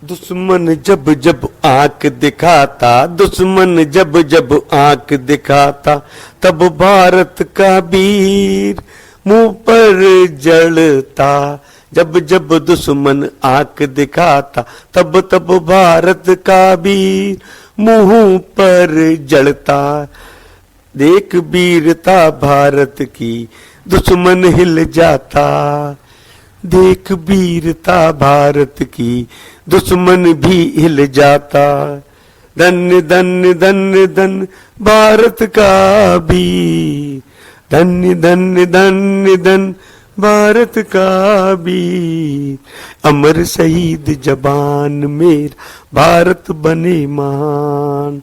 दुश्मन जब जब आंख दिखाता, दुश्मन जब जब आंख दिखाता, तब भारत का वीर मुंह पर जलता। जब जब दुश्मन आंख दिखाता, तब तब भारत का वीर मुंह पर जलता। देख वीरता भारत की, दुश्मन हिल जाता। देख वीरता भारत की, दुश्मन भी हिल जाता। धन्य धन्य धन्य धन्य भारत का वीर, धन्य धन्य धन्य धन्य भारत का वीर। अमर शहीद जवान मेरा, भारत बने महान।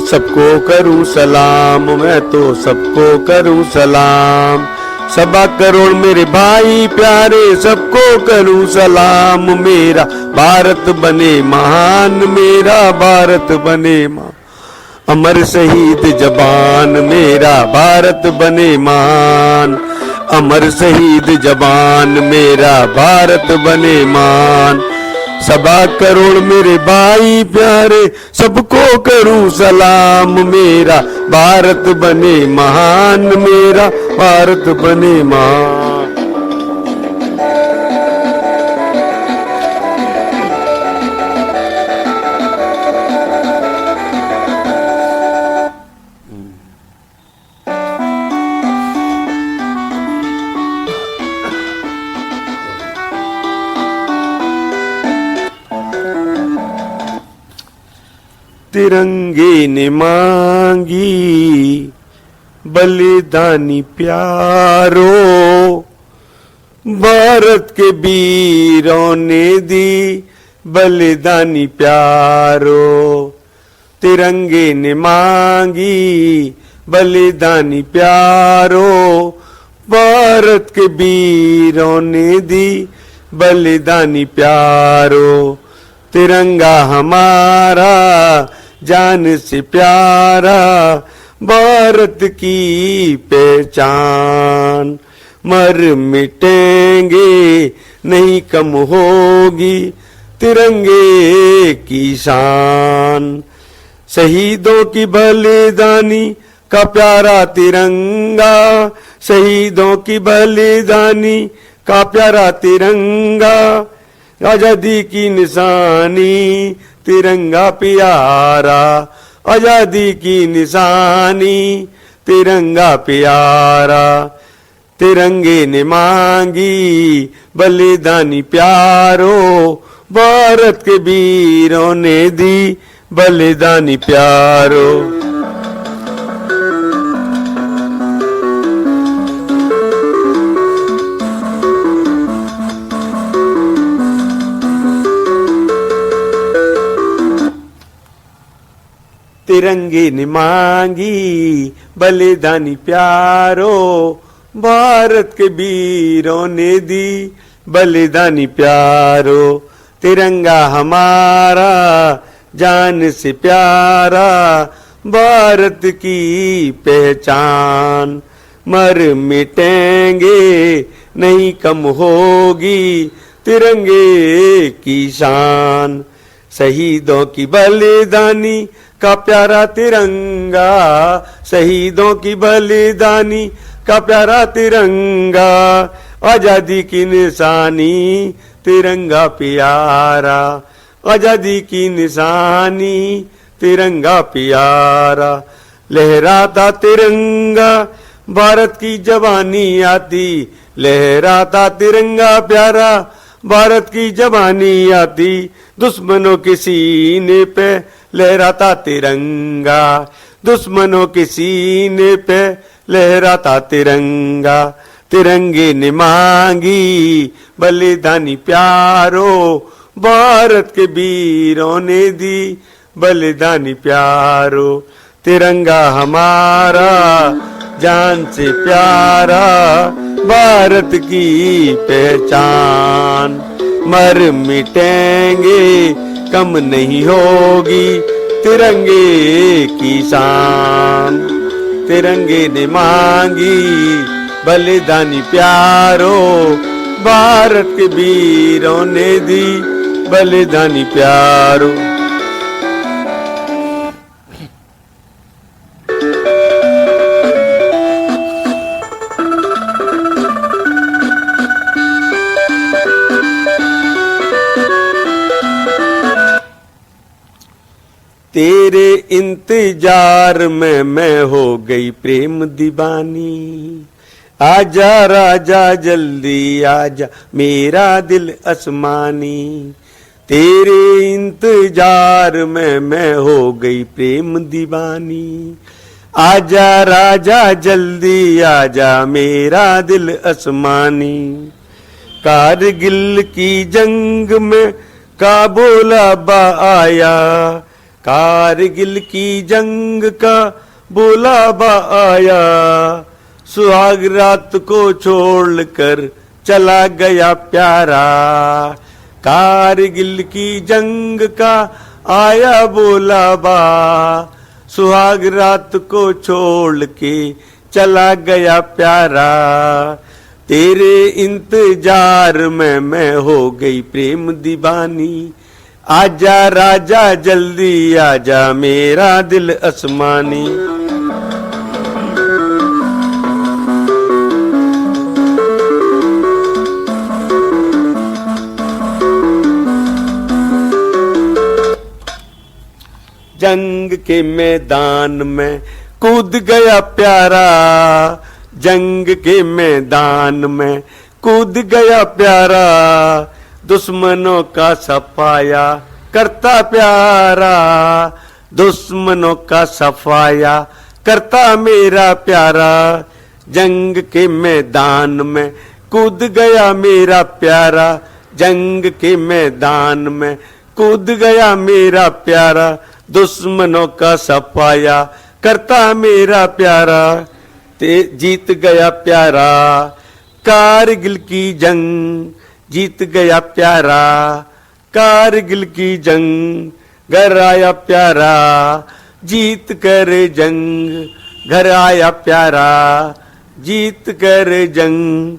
सबको करूं सलाम, मैं तो सबको करूं सलाम। 1.25 करोड़ मेरे भाई प्यारे, सबको करूं सलाम। मेरा भारत बने महान, मेरा भारत बने महान। अमर शहीद जवान मेरा, भारत बने महान। अमर शहीद जवान मेरा, भारत बने महान। 1.25 करोड़ मेरे भाई प्यारे, सबको करूं सलाम। मेरा भारत बने महान, मेरा भारत बने महान। तिरंगे ने मांगी बलिदानी प्यारो, भारत के वीरों ने दी बलिदानी प्यारो। तिरंगे ने मांगी बलिदानी प्यारो, भारत के वीरों ने दी बलिदानी प्यारो। तिरंगा हमारा जान से प्यारा, भारत की पहचान। मर मिटेंगे नहीं कम होगी तिरंगे की शान। शहीदों की बलिदानी का प्यारा तिरंगा, शहीदों की बलिदानी का प्यारा तिरंगा। आजादी की निशानी तिरंगा प्यारा, आजादी की निशानी तिरंगा प्यारा। तिरंगे ने मांगी बलिदानी प्यारो, भारत के वीरों ने दी बलिदानी प्यारो। तिरंगे ने मांगी बलिदानी प्यारो, भारत के वीरों ने दी बलिदानी प्यारो। तिरंगा हमारा जान से प्यारा, भारत की पहचान। मर मिटेंगे नहीं कम होगी तिरंगे की शान। शहीदों की बलिदानी का प्यारा तिरंगा, शहीदों की बलिदानी का प्यारा तिरंगा। आजादी की निशानी तिरंगा प्यारा, आजादी की निशानी तिरंगा प्यारा। लहराता तिरंगा भारत की जवानी आती, लहराता तिरंगा प्यारा भारत की जवानी आती। दुश्मनों के सीने पे लहराता तिरंगा, दुश्मनों के सीने पे लहराता तिरंगा। तिरंगे ने मांगी बलिदानी प्यारो, भारत के वीरों ने दी बलिदानी प्यारो। तिरंगा हमारा जान से प्यारा, भारत की पहचान। मर मिटेंगे कम नहीं होगी तिरंगे की शान। तिरंगे ने मांगी बलिदानी प्यारों, भारत के वीरों ने दी बलिदानी प्यारों। तेरे इंतजार में मैं हो गई प्रेम दीवानी। आजा राजा जल्दी आजा मेरा दिल आसमानी। तेरे इंतजार में मैं हो गई प्रेम दीवानी। आजा राजा जल्दी आजा मेरा दिल आसमानी। कारगिल की जंग में काबुला बा आया, कारगिल की जंग का बुलावा आया। सुहाग रात को छोड़कर चला गया प्यारा, कारगिल की जंग का आया बुलावा। सुहाग रात को छोड़ के चला गया प्यारा। तेरे इंतजार में मैं हो गई प्रेम दीवानी। आजा राजा जल्दी आजा मेरा दिल आसमानी। जंग के मैदान में कूद गया प्यारा, जंग के मैदान में कूद गया प्यारा। दुश्मनों का सफाया करता प्यारा, दुश्मनों का सफाया करता मेरा प्यारा। जंग के मैदान में कूद गया मेरा प्यारा, जंग के मैदान में कूद गया मेरा प्यारा। दुश्मनों का सफाया करता मेरा प्यारा। जीत गया प्यारा कारगिल की जंग, जीत गया प्यारा कारगिल की जंग। घर आया प्यारा जीत कर जंग, घर आया प्यारा जीत कर जंग।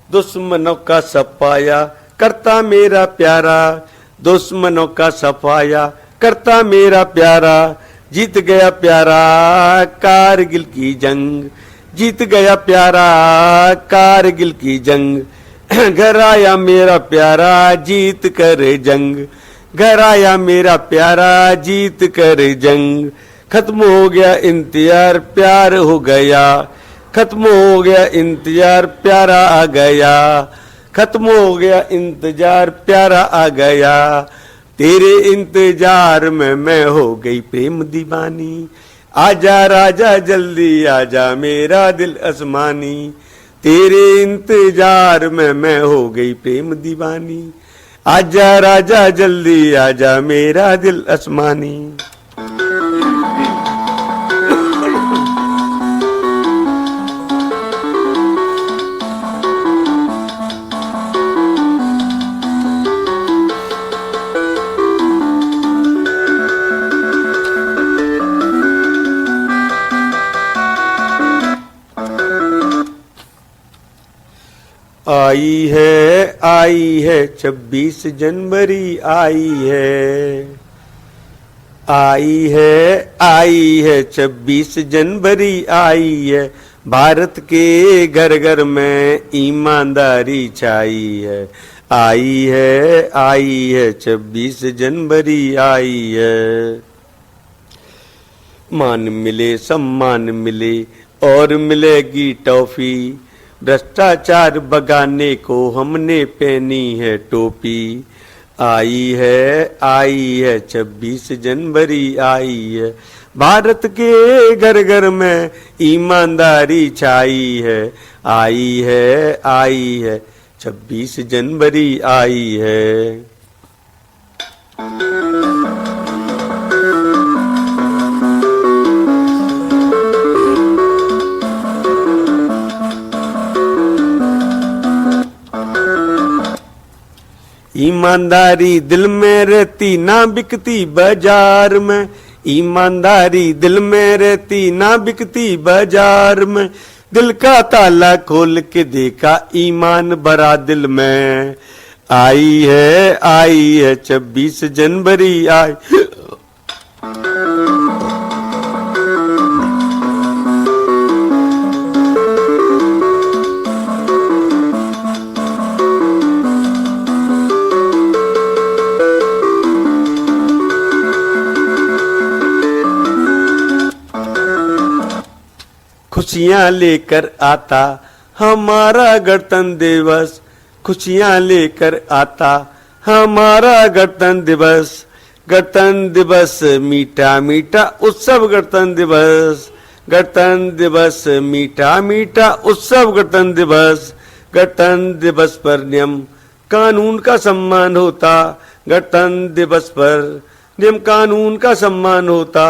दुश्मनों का सफाया करता मेरा प्यारा, दुश्मनों का सफाया करता मेरा प्यारा। जीत गया प्यारा कारगिल की जंग, जीत गया प्यारा कारगिल की जंग। घर आया मेरा प्यारा जीत कर जंग, घर आया मेरा प्यारा जीत कर जंग। खत्म हो गया इंतजार प्यार हो गया, खत्म हो गया इंतजार प्यारा आ गया, खत्म हो गया इंतजार प्यारा आ गया। तेरे इंतजार में मैं हो गई प्रेम दीवानी। आजा राजा जल्दी आजा मेरा दिल आसमानी। तेरे इंतजार में मैं हो गई प्रेम दीवानी। आजा राजा जल्दी आजा मेरा दिल आसमानी। आई है 26 जनवरी आई है, आई है 26 जनवरी आई है। भारत के घर घर में ईमानदारी छाई है। आई है 26 जनवरी आई है। मान मिले सम्मान मिले और मिलेगी टॉफी, भ्रष्टाचार भगाने को हमने पहनी है टोपी। आई है 26 जनवरी आई है। भारत के घर घर में ईमानदारी छाई है, आई है 26 जनवरी आई है। ईमानदारी दिल में रहती ना बिकती बाजार में, ईमानदारी दिल में रहती ना बिकती बाजार में, दिल का ताला खोल के देखा ईमान भरा दिल में, आई है 26 जनवरी आई। खुशियां लेकर आता हमारा गणतंत्र दिवस, खुशियां लेकर आता हमारा गणतंत्र दिवस, गणतंत्र दिवस मीठा मीठा उत्सव, गणतंत्र दिवस, गणतंत्र दिवस मीठा मीठा उत्सव, गणतंत्र दिवस, गणतंत्र दिवस पर नियम कानून का सम्मान होता, गणतंत्र दिवस पर नियम कानून का सम्मान होता,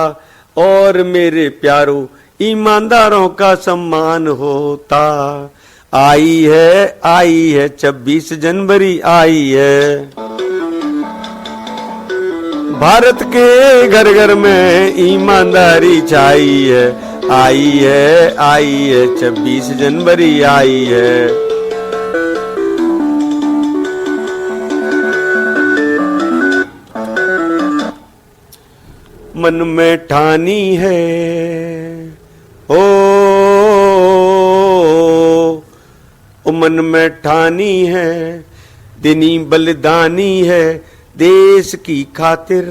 और मेरे प्यारों ईमानदारों का सम्मान होता। आई है 26 जनवरी आई है। भारत के घर घर में ईमानदारी छाई है, आई है 26 जनवरी आई है। मन में ठानी है ओ मन में ठानी है, दिनी बलिदानी है देश की खातिर,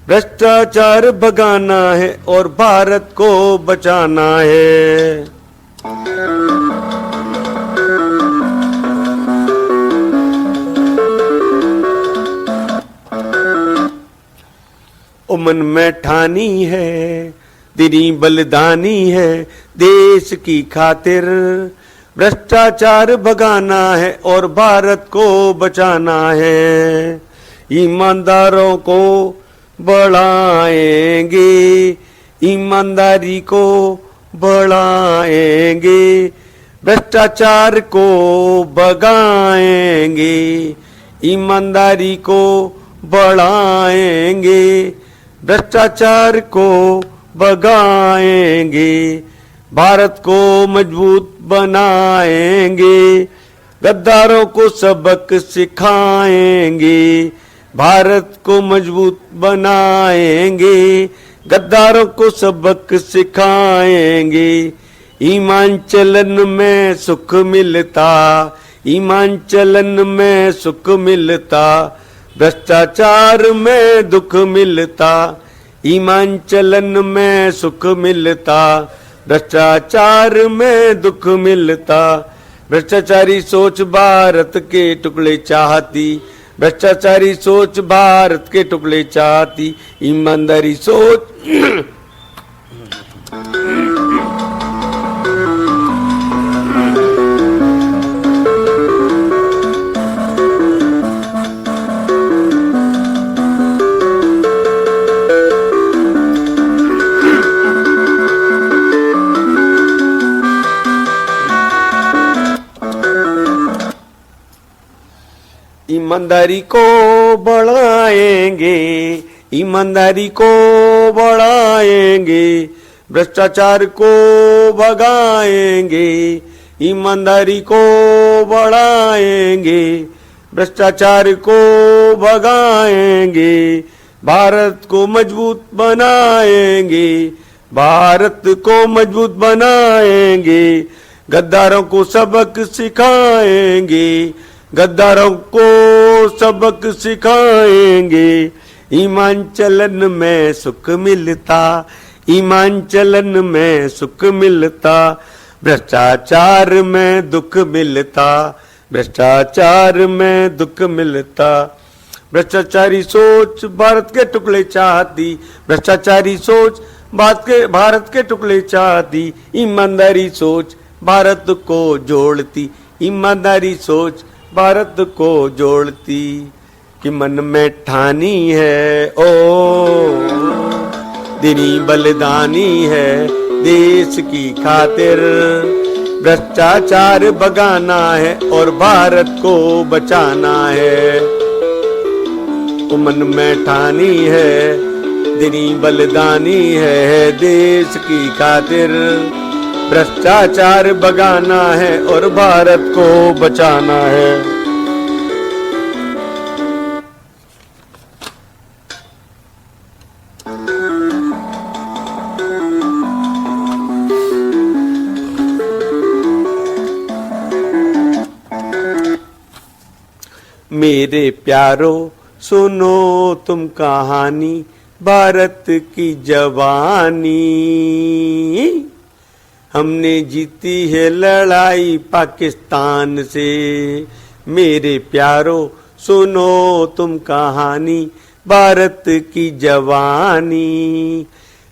भ्रष्टाचार भगाना है और भारत को बचाना है। ओ मन में ठानी है, दिनी बलिदानी है देश की खातिर, भ्रष्टाचार भगाना है और भारत को बचाना है। ईमानदारों को बढ़ाएंगे, ईमानदारी को बढ़ाएंगे, भ्रष्टाचार को भगाएंगे, ईमानदारी को बढ़ाएंगे, भ्रष्टाचार को भगाएंगे, भारत को मजबूत बनाएंगे, गद्दारों को सबक सिखाएंगे, भारत को मजबूत बनाएंगे, गद्दारों को सबक सिखाएंगे। ईमान चलन में सुख मिलता, ईमान चलन में सुख मिलता, भ्रष्टाचार में दुख मिलता, ईमान चलन में सुख मिलता, भ्रष्टाचार में दुख मिलता। भ्रष्टाचारी सोच भारत के टुकड़े चाहती, भ्रष्टाचारी सोच भारत के टुकड़े चाहती, ईमानदारी सोच ईमानदारी को बढ़ाएंगे, ईमानदारी को बढ़ाएंगे, भ्रष्टाचार को भगाएंगे, ईमानदारी को बढ़ाएंगे, भ्रष्टाचार को भगाएंगे, भारत को मजबूत बनाएंगे, भारत को मजबूत बनाएंगे, गद्दारों को सबक सिखाएंगे, गद्दारों को सबक सिखाएंगे। ईमान चलन में सुख मिलता, ईमान चलन में सुख मिलता, भ्रष्टाचार में दुख मिलता, भ्रष्टाचार में दुख मिलता, भ्रष्टाचारी सोच भारत के टुकड़े चाहती, भ्रष्टाचारी सोच भारत के टुकड़े चाहती, ईमानदारी सोच भारत को जोड़ती, ईमानदारी सोच भारत को जोड़ती। कि मन में ठानी है ओ दिनी बलिदानी है देश की खातिर, भ्रष्टाचार भगाना है और भारत को बचाना है। तो मन में ठानी है दिनी बलिदानी है देश की खातिर, भ्रष्टाचार भगाना है और भारत को बचाना है। मेरे प्यारो सुनो तुम कहानी भारत की जवानी, हमने जीती है लड़ाई पाकिस्तान से। मेरे प्यारो सुनो तुम कहानी भारत की जवानी,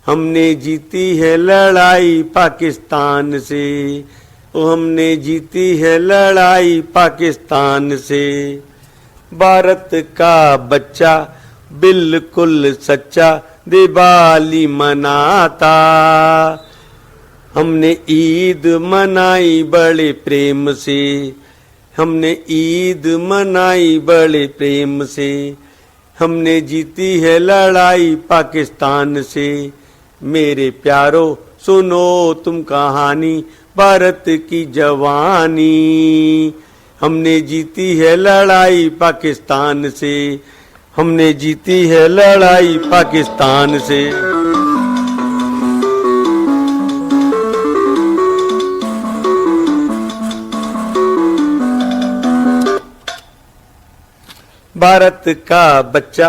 हमने जीती है लड़ाई पाकिस्तान से, हमने जीती है लड़ाई पाकिस्तान से। भारत का बच्चा बिल्कुल सच्चा दिवाली मनाता, हमने ईद मनाई बड़े प्रेम से, हमने ईद मनाई बड़े प्रेम से। हमने जीती है लड़ाई पाकिस्तान से। मेरे प्यारो सुनो तुम कहानी भारत की जवानी, हमने जीती है लड़ाई पाकिस्तान से, हमने जीती है लड़ाई पाकिस्तान से। भारत का बच्चा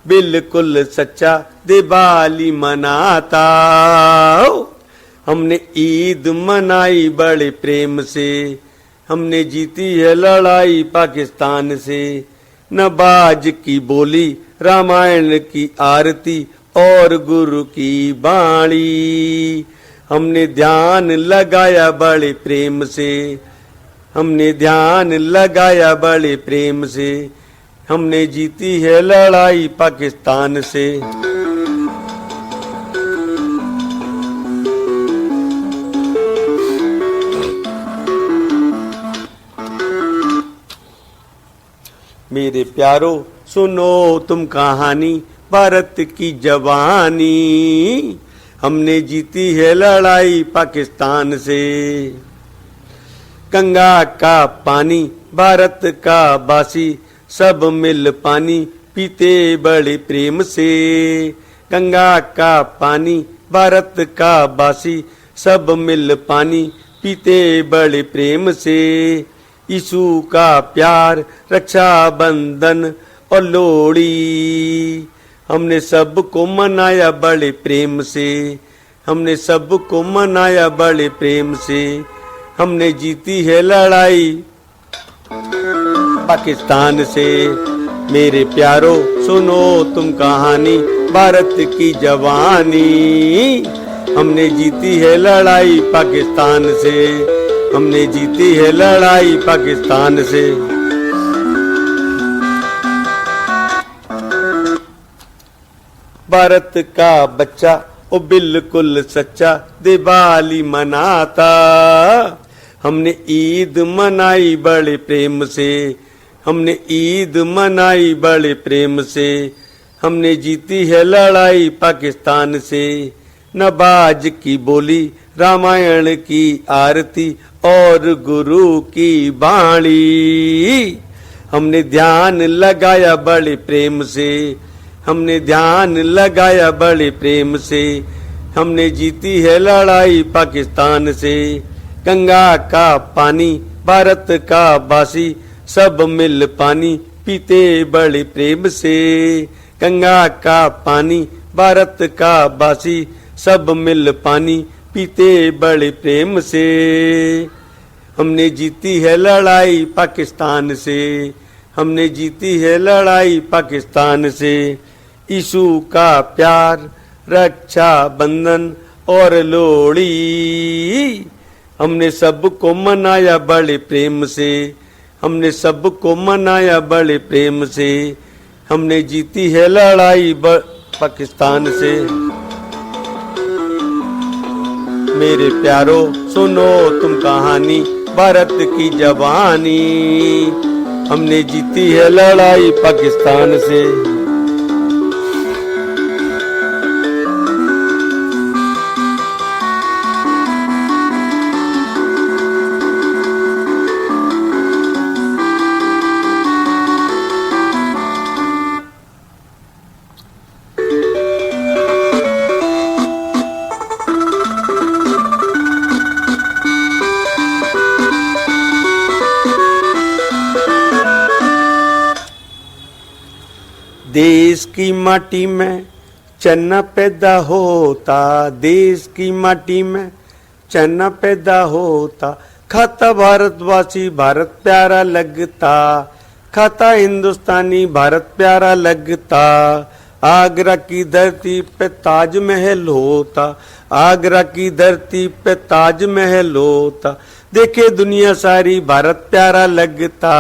बिल्कुल सच्चा दिवाली मनाता, हमने ईद मनाई बड़े प्रेम से, हमने जीती है लड़ाई पाकिस्तान से। नवाज की बोली रामायण की आरती और गुरु की बाणी, हमने ध्यान लगाया बड़े प्रेम से, हमने ध्यान लगाया बड़े प्रेम से। हमने जीती है लड़ाई पाकिस्तान से। मेरे प्यारो सुनो तुम कहानी भारत की जवानी, हमने जीती है लड़ाई पाकिस्तान से। गंगा का पानी भारत का बासी, सब मिल पानी पीते बड़े प्रेम से। गंगा का पानी भारत का बासी, सब मिल पानी पीते बड़े प्रेम से। यीशु का प्यार रक्षा बंधन और लोहड़ी, हमने सबको मनाया बड़े प्रेम से, हमने सबको मनाया बड़े प्रेम से। हमने जीती है लड़ाई पाकिस्तान से। मेरे प्यारो सुनो तुम कहानी भारत की जवानी, हमने जीती है लड़ाई पाकिस्तान से, हमने जीती है लड़ाई पाकिस्तान से। भारत का बच्चा ओ बिल्कुल सच्चा दिवाली मनाता, हमने ईद मनाई बड़े प्रेम से, हमने ईद मनाई बड़े प्रेम से। हमने जीती है लड़ाई पाकिस्तान से। नवाज की बोली रामायण की आरती और गुरु की बाणी, हमने ध्यान लगाया बड़े प्रेम से, हमने ध्यान लगाया बड़े प्रेम से। हमने जीती है लड़ाई पाकिस्तान से। गंगा का पानी भारत का बासी, सब मिल पानी पीते बड़े प्रेम से। गंगा का पानी भारत का बासी, सब मिल पानी पीते बड़े प्रेम से। हमने जीती है लड़ाई पाकिस्तान से। हमने जीती है लड़ाई पाकिस्तान से। यीशु का प्यार, रक्षा बंधन और लोहड़ी, हमने सबको मनाया बड़े प्रेम से। हमने सबको मनाया बड़े प्रेम से। हमने जीती है लड़ाई पाकिस्तान से। मेरे प्यारो सुनो तुम कहानी भारत की जवानी, हमने जीती है लड़ाई पाकिस्तान से। देश की माटी में चन्ना पैदा होता, देश की माटी में चन्ना पैदा होता। खाता भारतवासी भारत प्यारा लगता, खाता हिंदुस्तानी भारत प्यारा लगता। आगरा की धरती पे ताजमहल होता, आगरा की धरती पे ताजमहल होता। देखे दुनिया सारी भारत प्यारा लगता,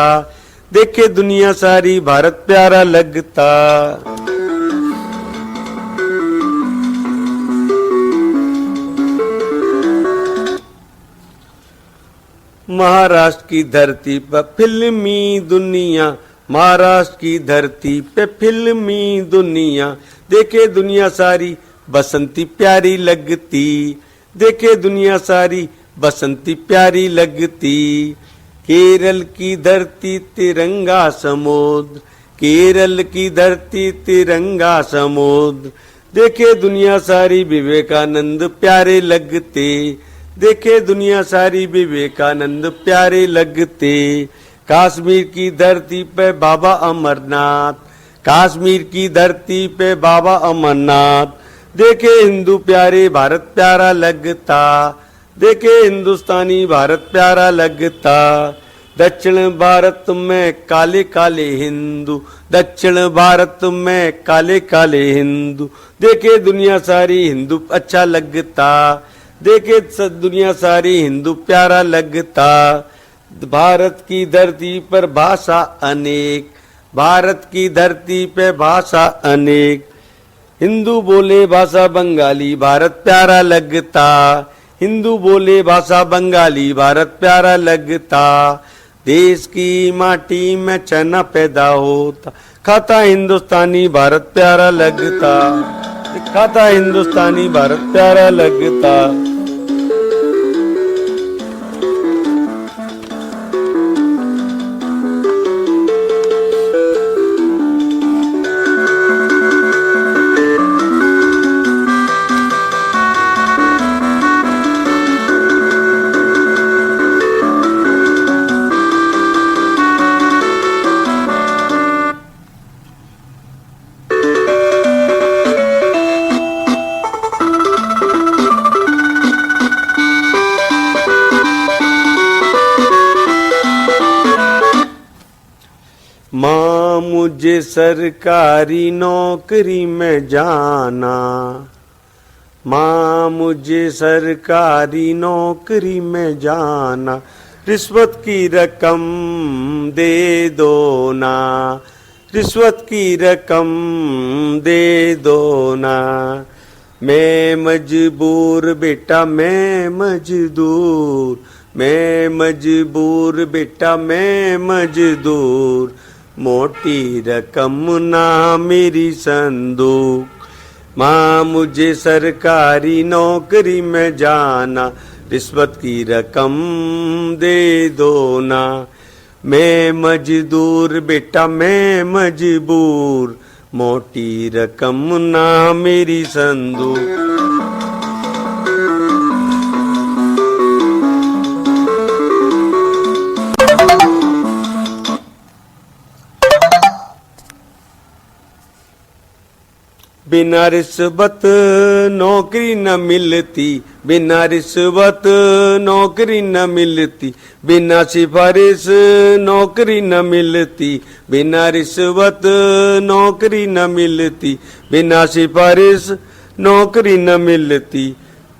देखे दुनिया सारी भारत प्यारा लगता। महाराष्ट्र की धरती पर फिल्मी दुनिया, महाराष्ट्र की धरती पे फिल्मी दुनिया। देखे दुनिया सारी बसंती प्यारी लगती, देखे दुनिया सारी बसंती प्यारी लगती। केरल की धरती तिरंगा समुद्र, केरल की धरती तिरंगा समुद्र। देखे दुनिया सारी विवेकानंद प्यारे लगते, देखे दुनिया सारी विवेकानंद प्यारे लगते। कश्मीर की धरती पे बाबा अमरनाथ, कश्मीर की धरती पे बाबा अमरनाथ। देखे हिंदू प्यारे भारत प्यारा लगता, देखे हिंदुस्तानी भारत प्यारा लगता। दक्षिण भारत में काले काले हिंदू, दक्षिण भारत में काले काले हिंदू। देखे दुनिया सारी हिंदू अच्छा लगता, देखे दुनिया सारी हिंदू प्यारा लगता। भारत की धरती पर भाषा अनेक, भारत की धरती पे भाषा अनेक। हिंदू बोले भाषा बंगाली भारत प्यारा लगता, हिंदू बोले भाषा बंगाली भारत प्यारा लगता। देश की माटी में चना पैदा होता, खाता हिंदुस्तानी भारत प्यारा लगता, खाता हिंदुस्तानी भारत प्यारा लगता। माँ मुझे सरकारी नौकरी में जाना, माँ मुझे सरकारी नौकरी में जाना। रिश्वत की रकम दे दो ना, रिश्वत की रकम दे दो ना। मैं मजबूर बेटा मैं मजदूर, मैं मजबूर बेटा मैं मजदूर। मोटी रकम ना मेरी संदूक, माँ मुझे सरकारी नौकरी में जाना। रिश्वत की रकम दे दो ना। मैं मजदूर बेटा मैं मजबूर, मोटी रकम ना मेरी संदूक। बिना रिश्वत नौकरी न मिलती, बिना रिश्वत नौकरी न मिलती, बिना सिफारिश नौकरी न मिलती, बिना रिश्वत नौकरी न मिलती, बिना सिफारिश नौकरी न मिलती।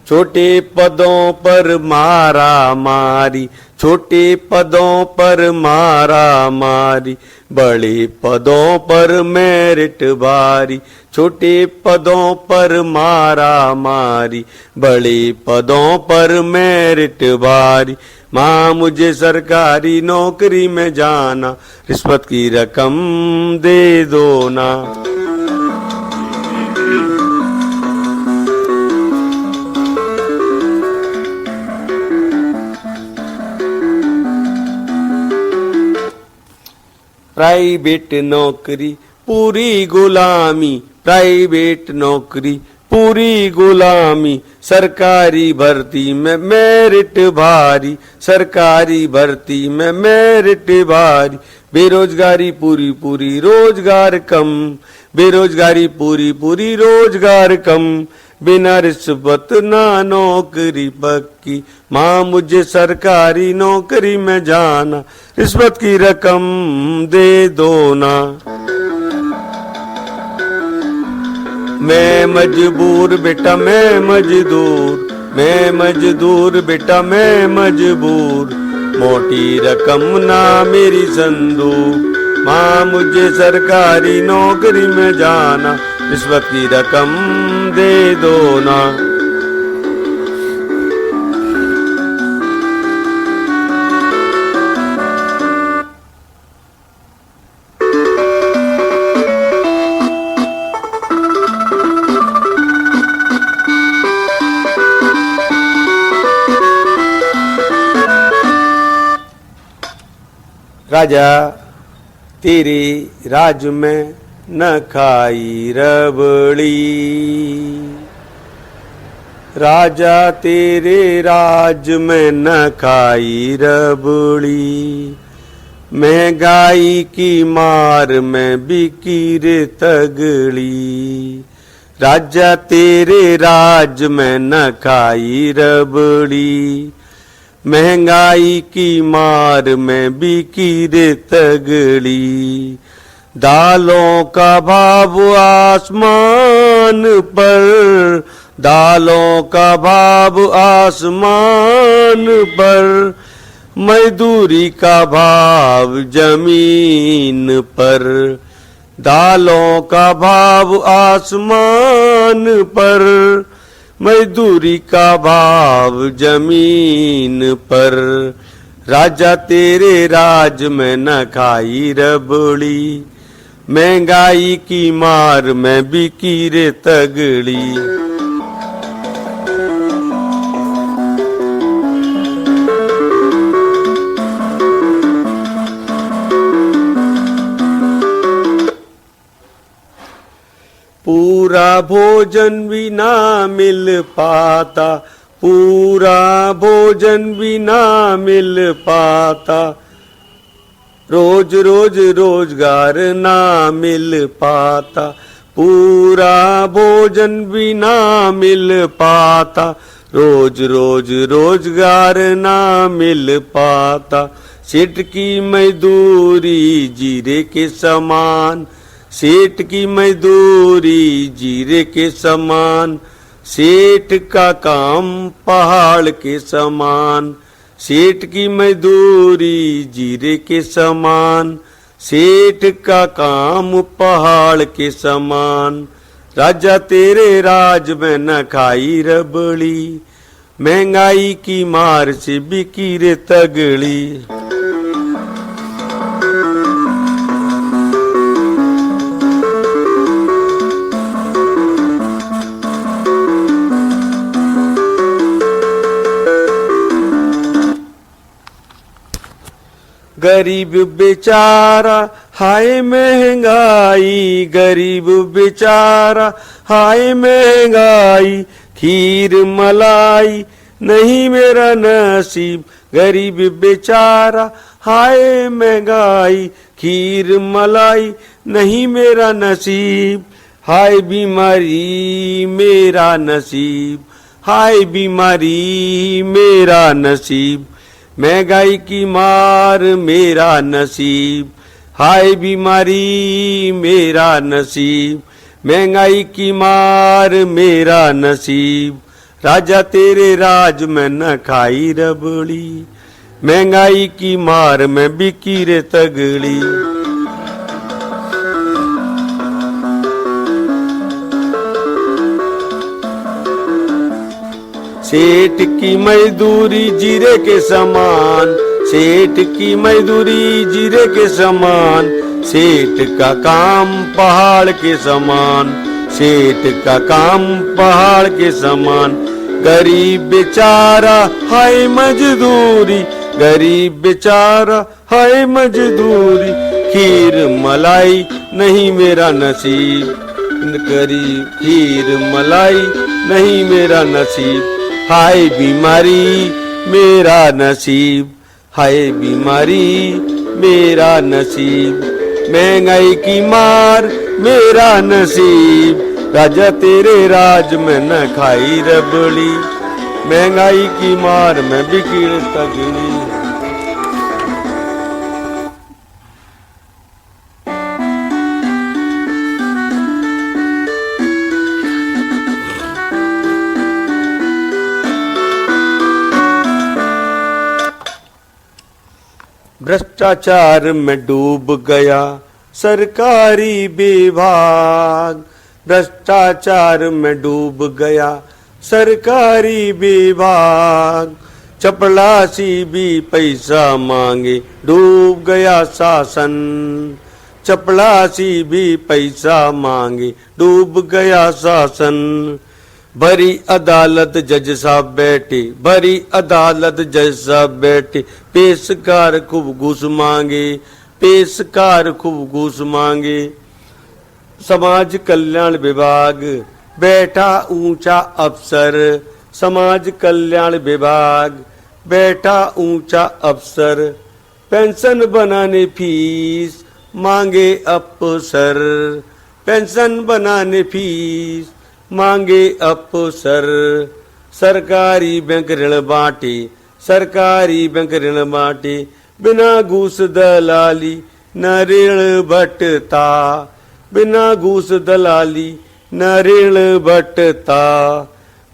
छोटे पदों पर मारा मारी, छोटे पदों पर मारा मारी, बड़े पदों पर मेरिट भारी, छोटे पदों पर मारा मारी, बड़े पदों पर मेरिट भारी। माँ मुझे सरकारी नौकरी में जाना, रिश्वत की रकम दे दो ना। प्राइवेट नौकरी पूरी गुलामी, प्राइवेट नौकरी पूरी गुलामी, सरकारी भर्ती में मेरिट भारी, सरकारी भर्ती में मेरिट भारी। बेरोजगारी पूरी पूरी रोजगार कम, बेरोजगारी पूरी पूरी रोजगार कम, बिना रिश्वत ना नौकरी पक्की। माँ मुझे सरकारी नौकरी में जाना, रिश्वत की रकम दे दो ना। मैं मजबूर बेटा मैं मजदूर, मैं मजदूर बेटा मैं मजबूर, मोटी रकम ना मेरी संदूक। माँ मुझे सरकारी नौकरी में जाना, रिश्वत की रकम दे दो ना। राजा तेरे राज में न खाई रबड़ी, राजा तेरे राज में न खाई रबड़ी, महंगाई की मार में बिकी रे तगड़ी। राजा तेरे राज में न खाई रबड़ी, महंगाई की मार में बिकी रे तगड़ी। दालों का भाव आसमान पर, दालों का भाव आसमान पर, मजदूरी का भाव जमीन पर। दालों का भाव आसमान पर, मजदूरी का भाव जमीन पर। राजा तेरे राज में न खाई रबड़ी, महंगाई की मार में बिकी रे तगड़ी। पूरा भोजन भी ना मिल पाता, पूरा भोजन भी ना मिल पाता, रोज रोज रोजगार ना मिल पाता, पूरा भोजन भी ना मिल पाता, रोज रोज रोजगार ना मिल पाता। सेठ की मजदूरी जीरे के समान, सेठ की मजदूरी जीरे के समान, सेठ का काम पहाड़ के समान, सेठ की मजदूरी जीरे के समान, सेठ का काम पहाड़ के समान। राजा तेरे राज में न खाई रबड़ी, महंगाई की मार से बिकी रे तगड़ी। गरीब बेचारा हाय महंगाई, गरीब बेचारा हाय महंगाई, खीर मलाई नहीं मेरा नसीब। गरीब बेचारा हाय महंगाई, खीर मलाई नहीं मेरा नसीब। हाय बीमारी मेरा नसीब, हाय बीमारी मेरा नसीब, महंगाई की मार मेरा नसीब, हाय बीमारी मेरा नसीब, महंगाई की मार मेरा नसीब, राजा तेरे राज में न खाई रबड़ी, महंगाई की मार में बिकी रे तगड़ी। सेठ की मजदूरी जीरे के समान, सेठ की मजदूरी जीरे के समान, सेठ का काम पहाड़ के समान, सेठ का काम पहाड़ के समान, गरीब बेचारा हाय मजदूरी, गरीब बेचारा हाय मजदूरी, खीर मलाई नहीं मेरा नसीब, गरीब खीर मलाई नहीं मेरा नसीब, हाय बीमारी मेरा नसीब, हाय बीमारी मेरा नसीब, महंगाई की मार मेरा नसीब, राजा तेरे राज में न खाई रबड़ी, महंगाई की मार में बिकी तगड़ी। भ्रष्टाचार में डूब गया सरकारी विभाग, भ्रष्टाचार में डूब गया सरकारी विभाग, चपरासी भी पैसा मांगे डूब गया शासन, चपरासी भी पैसा मांगे डूब गया शासन, भरी अदालत जज साहब बैठे, भरी अदालत जज साहब बैठे, पेशकार खूब घूस मांगे, पेशकार खूब घूस मांगे, समाज कल्याण विभाग बैठा ऊंचा अफसर, समाज कल्याण विभाग बैठा ऊंचा अफसर, पेंशन बनाने फीस मांगे अफसर, पेंशन बनाने फीस मांगे अफसर, सरकारी बैंक ऋण बांटे, सरकारी बैंक ऋण बांटे, बिना घूस दलाली न ऋण बटता, बिना घूस दलाली न ऋण बटता,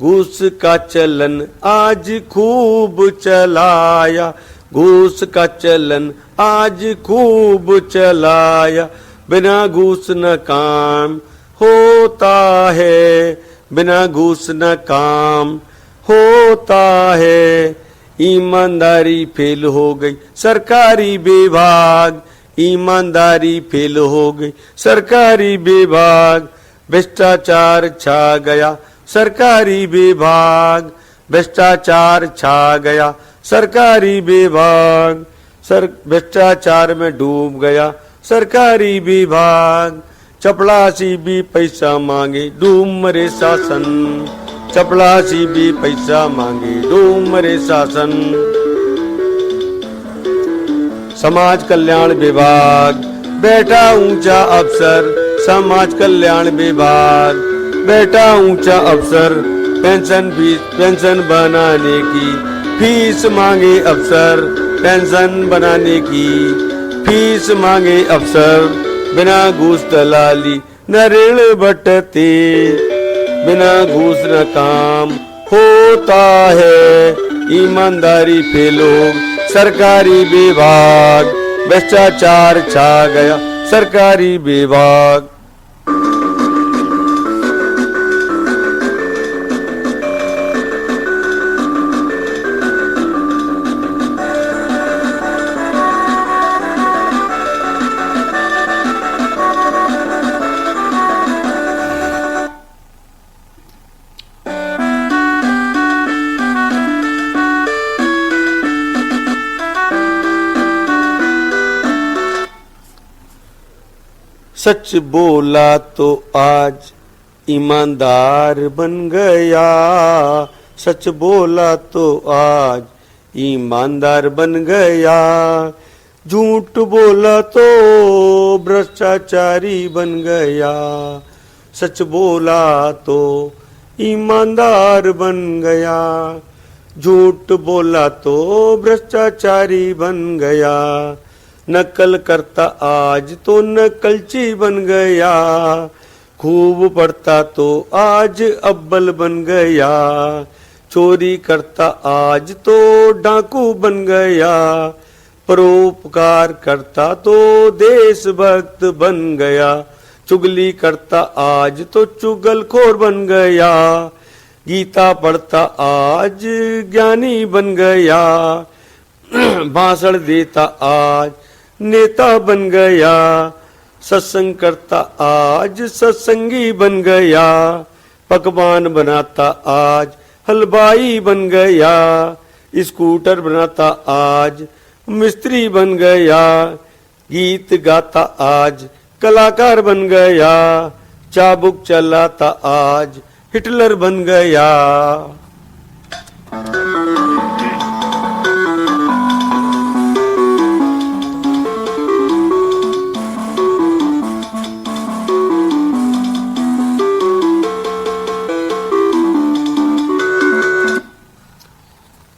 घूस का चलन आज खूब चलाया, घूस का चलन आज खूब चलाया, बिना घूस न काम होता है, बिना घूस न काम होता है, ईमानदारी फेल हो गई सरकारी विभाग, ईमानदारी फेल हो गई सरकारी विभाग, भ्रष्टाचार छा गया सरकारी विभाग, भ्रष्टाचार छा गया सरकारी विभाग, भ्रष्टाचार में डूब गया सरकारी विभाग, चपरासी भी पैसा मांगे डूब मरे शासन, चपरासी भी पैसा मांगे डूब मरे शासन, समाज कल्याण विभाग बैठा ऊंचा अफसर, समाज कल्याण विभाग बैठा ऊंचा अफसर, पेंशन बनाने की फीस मांगे अफसर, पेंशन बनाने की फीस मांगे अफसर, बिना घूस दलाली न ऋण बटते, बिना घूस न काम होता है, ईमानदारी फेलो सरकारी विभाग, भ्रष्टाचार छा गया सरकारी विभाग। सच बोला तो आज ईमानदार बन गया, सच बोला तो आज ईमानदार बन गया, झूठ बोला तो भ्रष्टाचारी बन गया, सच बोला तो ईमानदार बन गया, झूठ बोला तो भ्रष्टाचारी बन गया, नकल करता आज तो नकलची बन गया, खूब पढ़ता तो आज अव्वल बन गया, चोरी करता आज तो डाकू बन गया, परोपकार करता तो देशभक्त बन गया, चुगली करता आज तो चुगलखोर बन गया, गीता पढ़ता आज ज्ञानी बन गया, भाषण देता आज नेता बन गया, सत्संग करता आज सत्संगी बन गया, पकवान बनाता आज हलवाई बन गया, स्कूटर बनाता आज मिस्त्री बन गया, गीत गाता आज कलाकार बन गया, चाबुक चलाता आज हिटलर बन गया।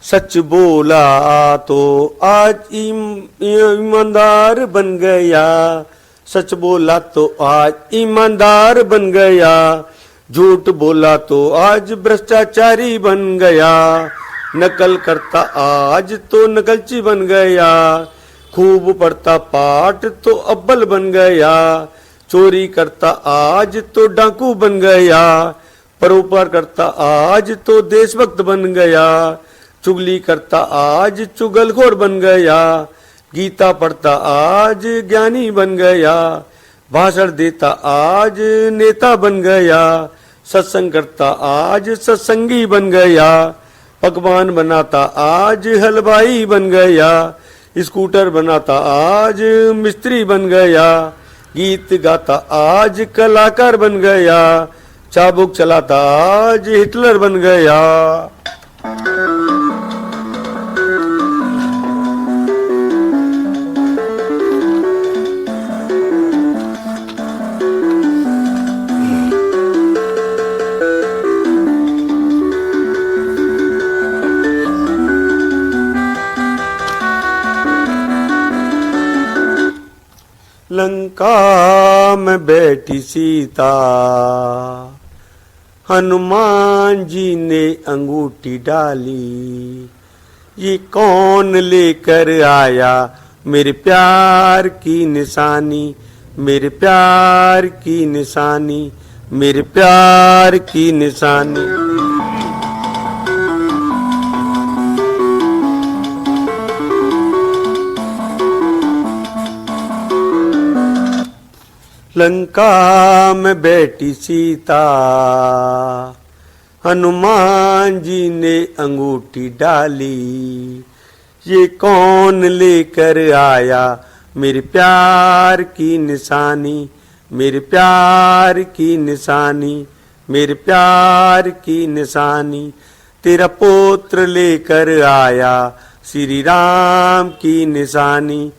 सच बोला तो आज ईमानदार बन गया, सच बोला तो आज ईमानदार बन गया, झूठ बोला तो आज भ्रष्टाचारी बन गया, नकल करता आज तो नकलची बन गया, खूब पढ़ता पाठ तो अव्वल बन गया, चोरी करता आज तो डाकू बन गया, परोपकार करता आज तो देशभक्त बन गया, चुगली करता आज चुगलखोर बन गया, गीता पढ़ता आज ज्ञानी बन गया, भाषण देता आज नेता बन गया, सत्संग करता आज सत्संगी बन गया, पकवान बनाता आज हलवाई बन गया, स्कूटर बनाता आज मिस्त्री बन गया, गीत गाता आज कलाकार बन गया, चाबुक चलाता आज हिटलर बन गया। लंका में बैठी सीता, हनुमान जी ने अंगूठी डाली, ये कौन लेकर आया मेरे प्यार की निशानी, मेरे प्यार की निशानी, मेरे प्यार की निशानी। लंका में बैठी सीता, हनुमान जी ने अंगूठी डाली, ये कौन लेकर आया मेरे प्यार की निशानी, मेरे प्यार की निशानी, मेरे प्यार की निशानी। तेरा पुत्र लेकर आया श्री राम की निशानी,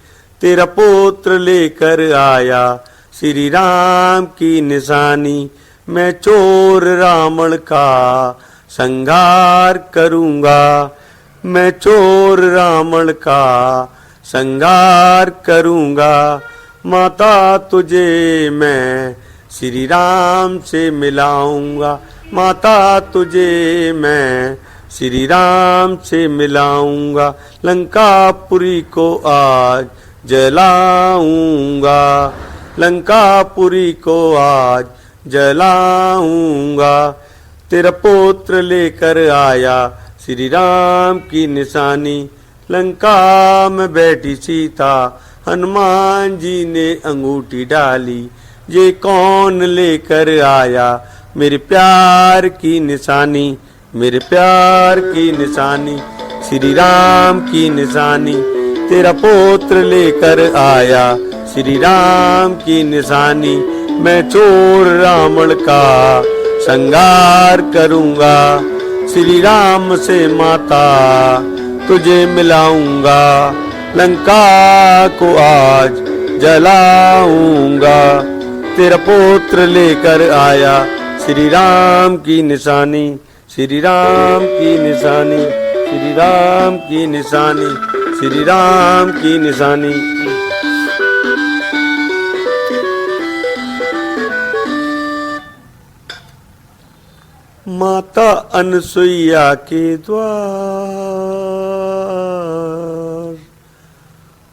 तेरा पुत्र लेकर आया श्री राम की निशानी। मैं चोर रावण का संहार करूंगा, मैं चोर रावण का संहार करूंगा। माता तुझे मैं श्री राम से मिलाऊंगा, माता तुझे मैं श्री राम से मिलाऊंगा। लंकापुरी को आज जलाऊंगा, लंकापुरी को आज जलाऊंगा। तेरा पुत्र लेकर आया श्री राम की निशानी, लंका में बैठी सीता हनुमान जी ने अंगूठी डाली। ये कौन लेकर आया मेरे प्यार की निशानी, मेरे प्यार की निशानी, श्री राम की निशानी। तेरा पुत्र लेकर आया श्री राम की निशानी। मैं चोर रावण का संहार करूंगा, श्री राम से माता तुझे मिलाऊंगा। लंका को आज जलाऊंगा, तेरा पुत्र लेकर आया श्री राम की निशानी, श्री राम की निशानी, श्री राम की निशानी, श्री राम की निशानी। माता अनसुईया के द्वार,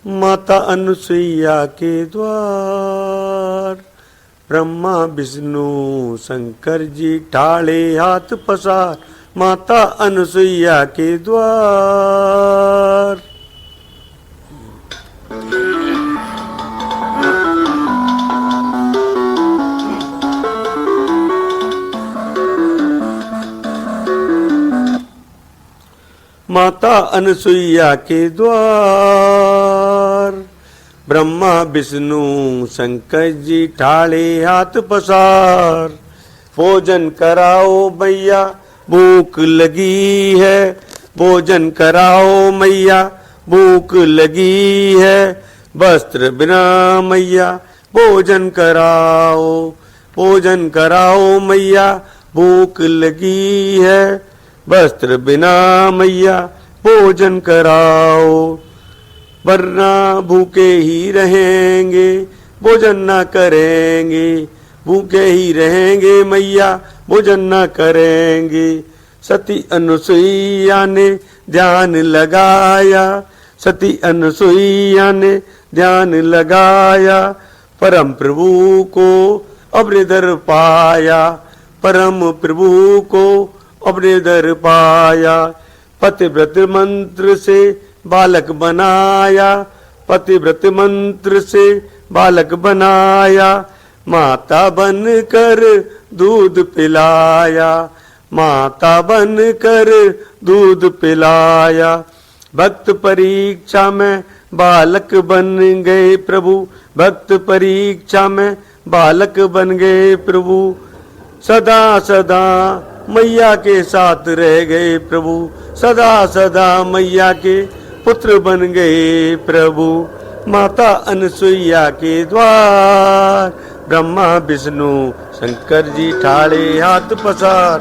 माता अनसुईया के द्वार, ब्रह्मा विष्णु शंकर जी ठाड़े हाथ पसार, माता अनसुईया के द्वार। माता अनसुईया के द्वार, ब्रह्मा विष्णु शंकर जी ठाड़े हाथ पसार, भोजन कराओ मैया भूख लगी है, भोजन कराओ मैया भूख लगी है, वस्त्र बिना मैया भोजन कराओ, भोजन कराओ मैया भूख लगी है, वस्त्र बिना मैया भोजन कराओ, वरना भूखे ही रहेंगे भोजन न करेंगे, भूखे ही रहेंगे मैया भोजन न करेंगे। सती अनुसुईया ने ध्यान लगाया, सती अनुसुईया ने ध्यान लगाया, परम प्रभु को अपने दर पाया, परम प्रभु को अपने दर पाया, पतिव्रत मंत्र से बालक बनाया, पतिव्रत मंत्र से बालक बनाया, माता बनकर दूध पिलाया, माता बनकर दूध पिलाया, भक्त परीक्षा में बालक बन गए प्रभु, भक्त परीक्षा में बालक बन गए प्रभु, सदा सदा मैया के साथ रह गए प्रभु, सदा सदा मैया के पुत्र बन गए प्रभु। माता अनसुईया के द्वार, ब्रह्मा विष्णु शंकर जी ठाड़े हाथ पसार,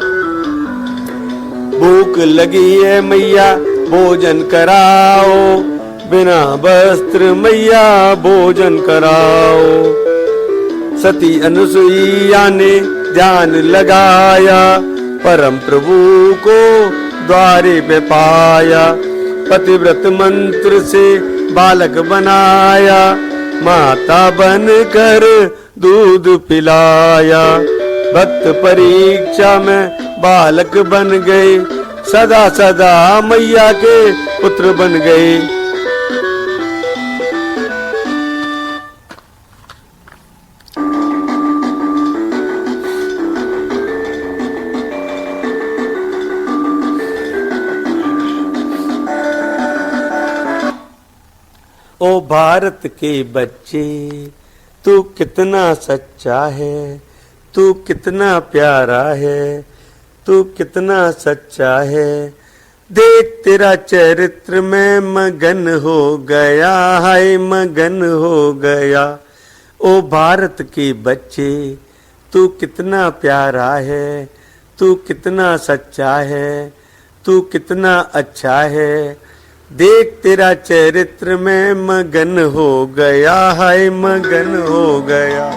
भूख लगी है मैया भोजन कराओ, बिना वस्त्र मैया भोजन कराओ। सती अनुसुईया ने ध्यान लगाया, परम प्रभु को द्वारे पे पाया, पतिव्रत मंत्र से बालक बनाया, माता बनकर दूध पिलाया, भक्त परीक्षा में बालक बन गए, सदा सदा मैया के पुत्र बन गए। ओ भारत के बच्चे तू कितना सच्चा है, तू कितना प्यारा है, तू कितना सच्चा है, देख तेरा चरित्र में मगन हो गया, हाय मगन हो गया। ओ भारत के बच्चे तू कितना प्यारा है, तू कितना सच्चा है, तू कितना अच्छा है, देख तेरा चरित्र में मगन हो गया, हाय मगन हो गया।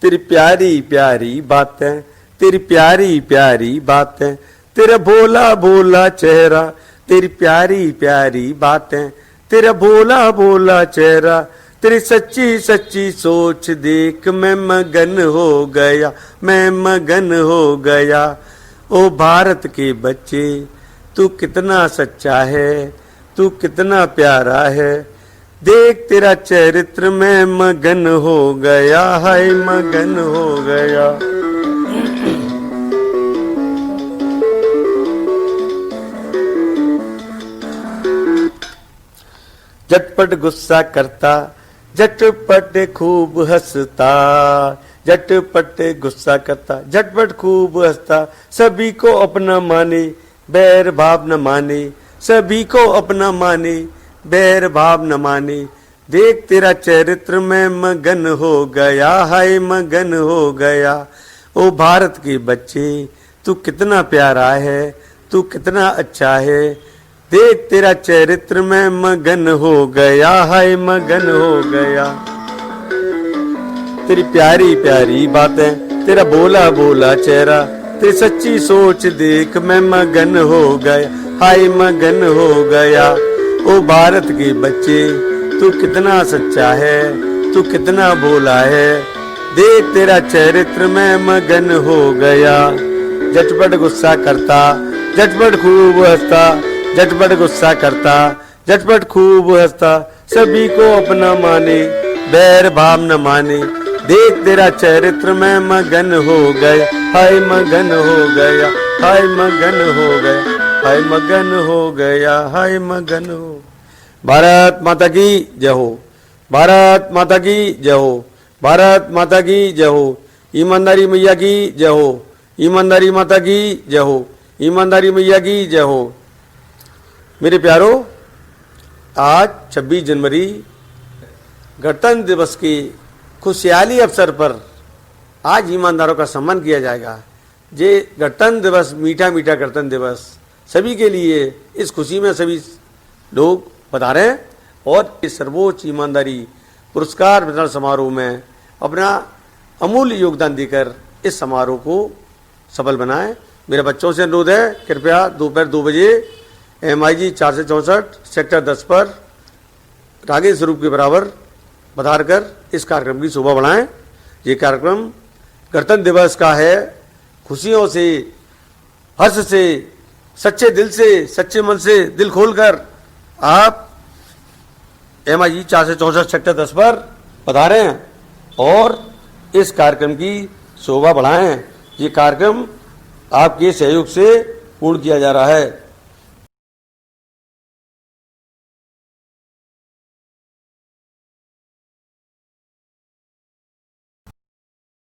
तेरी प्यारी प्यारी बातें, तेरी प्यारी प्यारी बातें, तेरा भोला भोला चेहरा, तेरी प्यारी प्यारी बातें, तेरा भोला भोला चेहरा, तेरी सच्ची सच्ची सोच देख मैं मगन हो गया, मैं मगन हो गया। ओ भारत के बच्चे तू कितना सच्चा है, तू कितना प्यारा है, देख तेरा चरित्र में मगन हो गया, हाय मगन हो गया। झटपट गुस्सा करता, झटपट खूब हंसता, झटपट गुस्सा करता, झटपट खूब हंसता, सभी को अपना माने, बैर भाव न माने, सभी को अपना माने, बैर भाव न माने। देख तेरा चरित्र मैं मगन हो गया, हाय मगन हो गया। ओ भारत के बच्चे तू कितना प्यारा है, तू कितना अच्छा है। देख तेरा चरित्र मैं मगन हो गया, हाय मगन हो गया। तेरी प्यारी प्यारी बातें, तेरा बोला बोला चेहरा, तेरी सच्ची सोच देख मैं मगन हो गया, हाय मगन हो गया। ओ भारत के बच्चे तू कितना सच्चा है, तू कितना भोला है। देख तेरा चरित्र मैं मगन हो गया। झटपट गुस्सा करता, झटपट खूब हंसता, झटपट गुस्सा करता, झटपट खूब हंसता। सभी को अपना माने, बैर भाव न माने। देख तेरा चरित्र मैं मगन हो गया, हाय मगन हो गया, हाय मगन हो गया, हाय मगन हो गया, हाय मगन हो। भारत माता की जय हो, भारत माता की जय हो, भारत माता की जय हो। ईमानदारी मैया की जय हो, ईमानदारी माता की जय हो, ईमानदारी मैया की जय हो। मेरे प्यारों, आज 26 जनवरी गणतंत्र दिवस की खुशहाली अवसर पर आज ईमानदारों का सम्मान किया जाएगा। ये गणतंत्र दिवस मीठा मीठा गणतंत्र दिवस सभी के लिए, इस खुशी में सभी लोग बता रहे हैं और इस सर्वोच्च ईमानदारी पुरस्कार वितरण समारोह में अपना अमूल्य योगदान देकर इस समारोह को सफल बनाएं। मेरे बच्चों से अनुरोध है, कृपया दोपहर 2 बजे MIG 464 सेक्टर 10 पर रागे स्वरूप के बराबर पधार कर इस कार्यक्रम की शोभा बढ़ाएं। ये कार्यक्रम गणतंत्र दिवस का है। खुशियों से, हर्ष से, सच्चे दिल से, सच्चे मन से, दिल खोलकर आप MIG 464 सेक्टर 10 पर पधारें और इस कार्यक्रम की शोभा बढ़ाएं। ये कार्यक्रम आपके सहयोग से पूर्ण किया जा रहा है।